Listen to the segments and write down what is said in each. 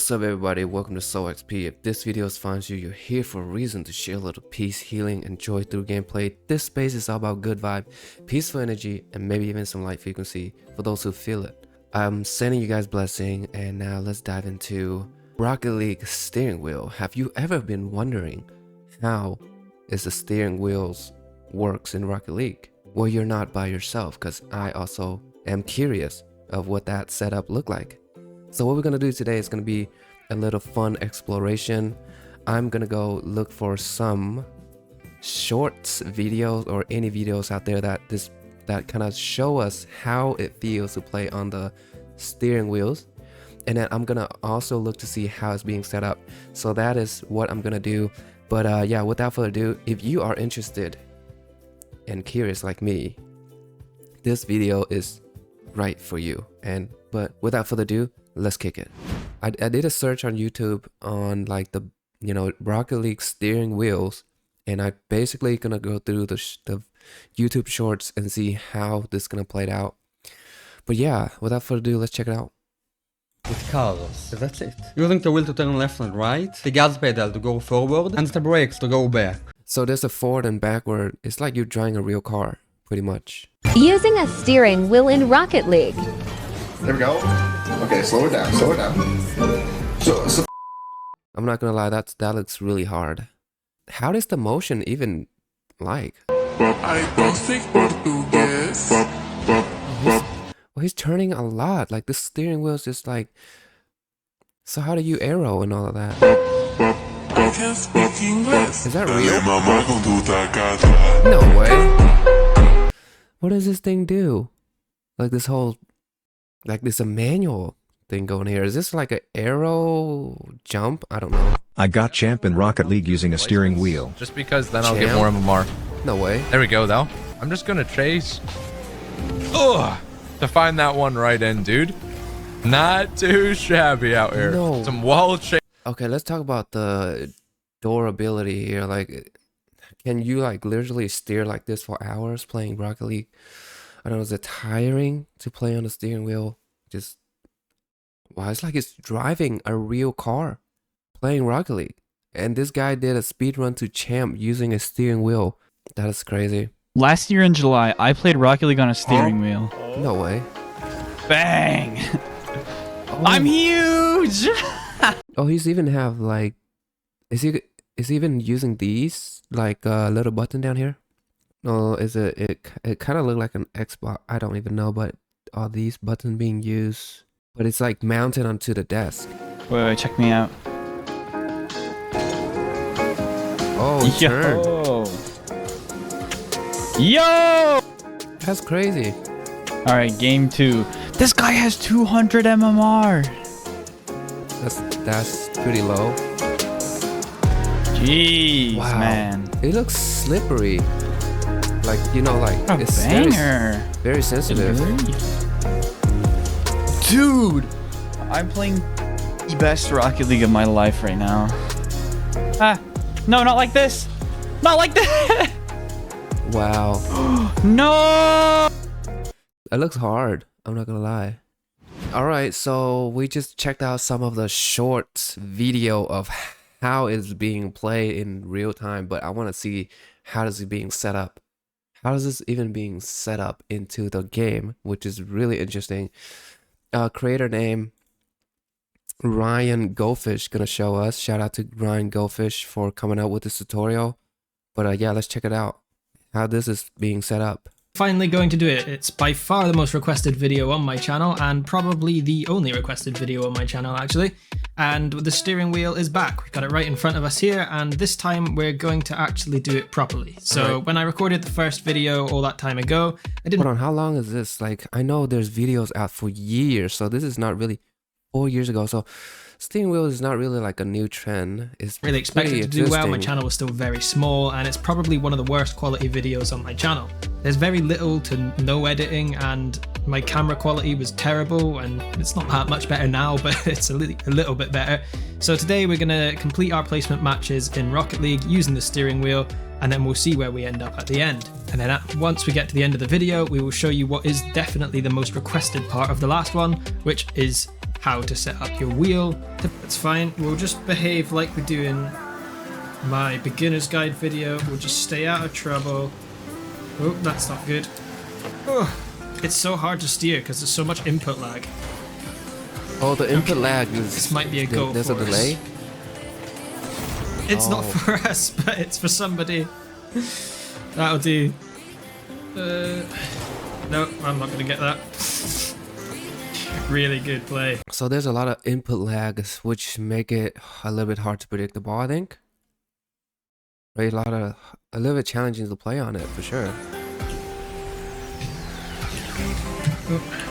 What's up everybody, welcome to SoXP. If this video finds you, you're here for a reason to share a little peace, healing, and joy through gameplay. This space is all about good vibe, peaceful energy, and maybe even some light frequency for those who feel it. I'm sending you guys blessing, and now let's dive into Rocket League steering wheel. Have you ever been wondering how is the steering wheels works in Rocket League? Well, you're not by yourself, because I also am curious of what that setup looked like. So what we're going to do today is going to be a little fun exploration. I'm going to go look for some shorts videos or any videos out there that kind of show us how it feels to play on the steering wheels. And then I'm going to also look to see how it's being set up. So that is what I'm going to do. But yeah, without further ado, if you are interested and curious like me, this video is right for you. But without further ado, let's kick it. I did a search on YouTube on like the Rocket League steering wheels, and I basically gonna go through the YouTube shorts and see how this is gonna play out. But yeah, without further ado, let's check it out. With cars, that's it. Using the wheel to turn left and right, the gas pedal to go forward, and the brakes to go back. So there's a forward and backward. It's like you're driving a real car, pretty much. Using a steering wheel in Rocket League. There we go. Okay, slow it down, slow it down. So I'm not gonna lie, that looks really hard. How does the motion even like? Well, he's turning a lot. Like the steering wheel's just like. So how do you arrow and all of that? I can speak English. Is that real? No way. What does this thing do? Like this whole. Like there's a manual thing going here. Is this like an arrow jump? I don't know. I got champ in Rocket League using a steering wheel. Just because then I'll get more MMR. No way. There we go though. I'm just gonna chase. Ugh. To find that one right end, dude. Not too shabby out here. No. Some wall chase. Okay, let's talk about the durability here. Like, can you like literally steer like this for hours playing Rocket League? I don't know, is it tiring to play on the steering wheel? Just, wow, it's like it's driving a real car playing Rocket League. And this guy did a speed run to champ using a steering wheel. That is crazy. Last year in July, I played Rocket League on a steering wheel. No way. Bang! Oh. I'm huge! Oh, he's even have like, is he even using these? Like a little button down here? No, is it kind of look like an Xbox. I don't even know, but are these buttons being used? But it's like mounted onto the desk. Wait, check me out. Oh, turn. Yo! That's crazy. Alright, game 2. This guy has 200 MMR. That's pretty low. Jeez, wow. Man. It looks slippery. Like, like it's banger. Very sensitive. Dude, I'm playing the best Rocket League of my life right now. No, not like this. Not like that. Wow. No. It looks hard. I'm not gonna lie. All right, so we just checked out some of the shorts video of how it's being played in real time, but I want to see how is it being set up. How is this even being set up into the game, which is really interesting. Creator name Ryan Goldfish gonna show us. Shout out to Ryan Goldfish for coming out with this tutorial. But yeah, let's check it out. How this is being set up. Finally going to do it. It's by far the most requested video on my channel, and probably the only requested video on my channel actually. And the steering wheel is back. We've got it right in front of us here, and this time we're going to actually do it properly. So when I recorded the first video all that time ago, I didn't— Hold on, how long is this? Like, I know there's videos out for years, so this is not really 4 years ago. So steering wheel is not really like a new trend. It's really expected it to do well. My channel was still very small, and it's probably one of the worst quality videos on my channel. There's very little to no editing, and my camera quality was terrible, and it's not that much better now, but it's a little bit better. So today we're going to complete our placement matches in Rocket League using the steering wheel, and then we'll see where we end up at the end. And then once we get to the end of the video, we will show you what is definitely the most requested part of the last one, which is how to set up your wheel. That's fine. We'll just behave like we do in my beginner's guide video. We'll just stay out of trouble. Oh, that's not good. Oh, it's so hard to steer because there's so much input lag. Oh, the input lag is... This might be a goal There's for a delay? us. It's not for us, but it's for somebody. That'll do. No, I'm not going to get that. Really good play. So there's a lot of input lags, which make it a little bit hard to predict the ball, I think. Right, a little bit challenging to play on it, for sure. Oh.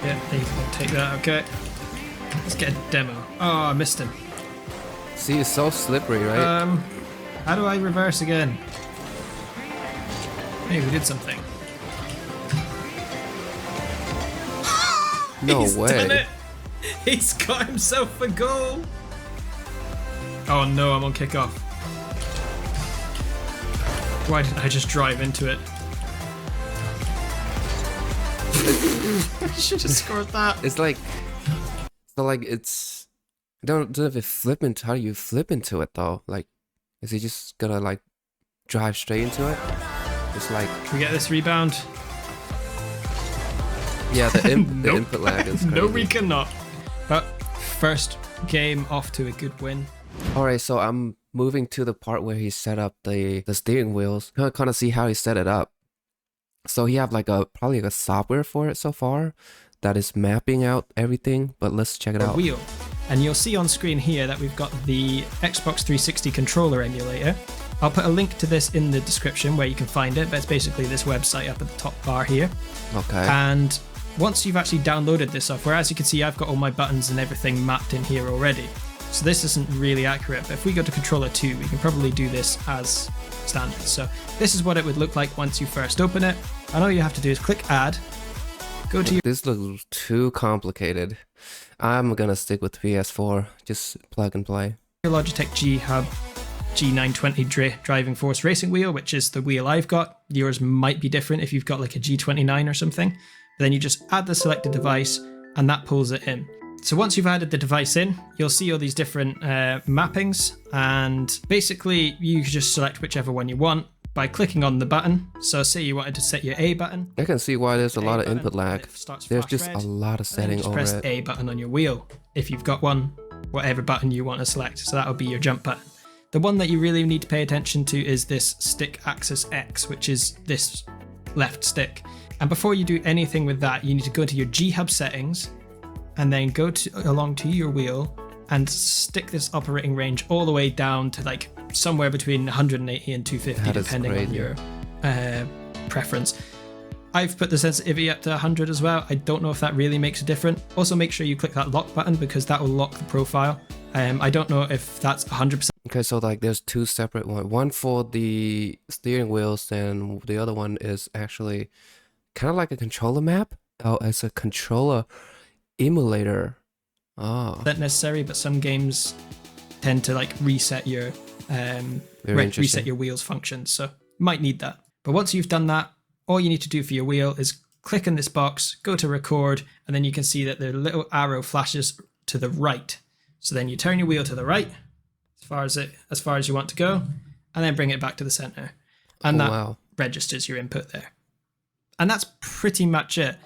Yeah, he's going to take that, okay. Let's get a demo. Oh, I missed him. See, it's so slippery, right? How do I reverse again? Hey, we did something. No He's way. done it. He's got himself a goal. Oh no, I'm on kickoff. Why didn't I just drive into it? I should have scored that. It's like... So like, it's... I don't know if it flip into... How do you flip into it, though? Like, is he just gonna, like, drive straight into it? It's like... Can we get this rebound? Yeah, the Nope. input lag is crazy. No, we cannot. But first game off to a good win. Alright, so I'm moving to the part where he set up the steering wheels. Kind of see how he set it up. So he have like probably like a software for it so far that is mapping out everything, but let's check it out. Wheel. And you'll see on screen here that we've got the Xbox 360 controller emulator. I'll put a link to this in the description where you can find it, but it's basically this website up at the top bar here. Okay. And once you've actually downloaded this software, as you can see, I've got all my buttons and everything mapped in here already. So this isn't really accurate, but if we go to controller 2, we can probably do this as standard. So this is what it would look like once you first open it. And all you have to do is click add, go to your... This looks too complicated. I'm gonna stick with PS4, just plug and play. Your Logitech G Hub G920 driving force racing wheel, which is the wheel I've got. Yours might be different if you've got like a G29 or something. But then you just add the selected device and that pulls it in. So once you've added the device in, you'll see all these different mappings, and basically you just select whichever one you want by clicking on the button. So say you wanted to set your A button. I can see why there's a lot of button, input lag. it starts There's flash just red, a lot of and then setting just over press it. A button on your wheel if you've got one, whatever button you want to select. So that'll be your jump button. The one that you really need to pay attention to is this stick axis X, which is this left stick. And before you do anything with that, you need to go into your G Hub settings and then go along to your wheel and stick this operating range all the way down to like somewhere between 180 and 250, That is depending on crazy. your preference. I've put the sensitivity up to 100 as well. I don't know if that really makes a difference. Also, make sure you click that lock button because that will lock the profile. I don't know if that's 100%. Okay, so like there's two separate ones. One for the steering wheels, and the other one is actually kind of like a controller map. Oh, it's a controller emulator. Oh, That necessary, but some games tend to like reset your reset interesting. your wheels functions, so you might need that. But once you've done that, all you need to do for your wheel is click in this box, go to record, and then you can see that the little arrow flashes to the right. So then you turn your wheel to the right as far as you want to go, and then bring it back to the center, and Oh, that wow. registers your input there. And that's pretty much it.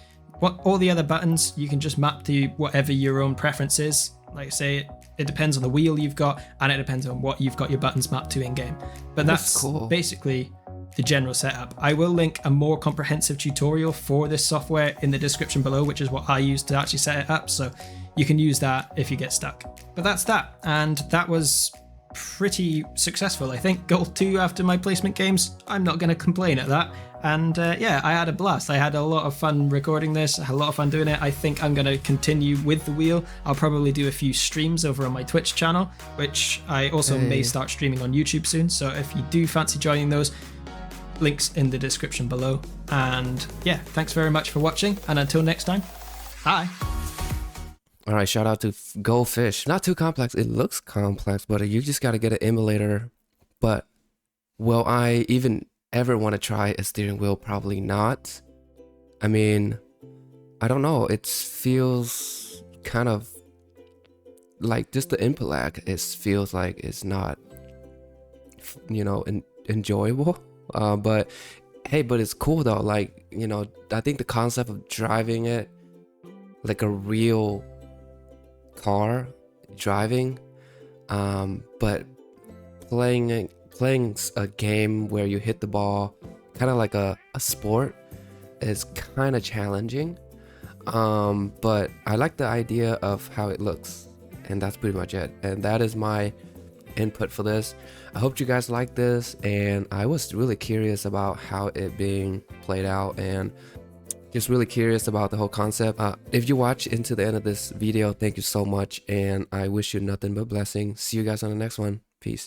All the other buttons you can just map to whatever your own preference is. Like I say, it depends on the wheel you've got, and it depends on what you've got your buttons mapped to in game. But That's that's cool. basically the general setup. I will link a more comprehensive tutorial for this software in the description below, which is what I used to actually set it up. So you can use that if you get stuck. But that's that. And that was pretty successful, I think. Goal 2 after my placement games. I'm not going to complain at that. And yeah, I had a blast. I had a lot of fun recording this. I had a lot of fun doing it. I think I'm going to continue with the wheel. I'll probably do a few streams over on my Twitch channel, which I also may start streaming on YouTube soon. So if you do fancy joining those, links in the description below. And yeah, thanks very much for watching. And until next time, bye. All right, shout out to Goldfish. Not too complex. It looks complex, but you just got to get an emulator. But will I even ever want to try a steering wheel? Probably not. I mean, I don't know. It feels kind of like just the input lag. It feels like it's not, you know, enjoyable. But hey, but it's cool though. Like, you know, I think the concept of driving it like a real car driving, but playing a game where you hit the ball kind of like a sport is kind of challenging. But I like the idea of how it looks, and that's pretty much it. And that is my input for this. I hope you guys like this, and I was really curious about how it being played out, and just really curious about the whole concept. If you watch into the end of this video, thank you so much, and I wish you nothing but blessing. See you guys on the next one. Peace.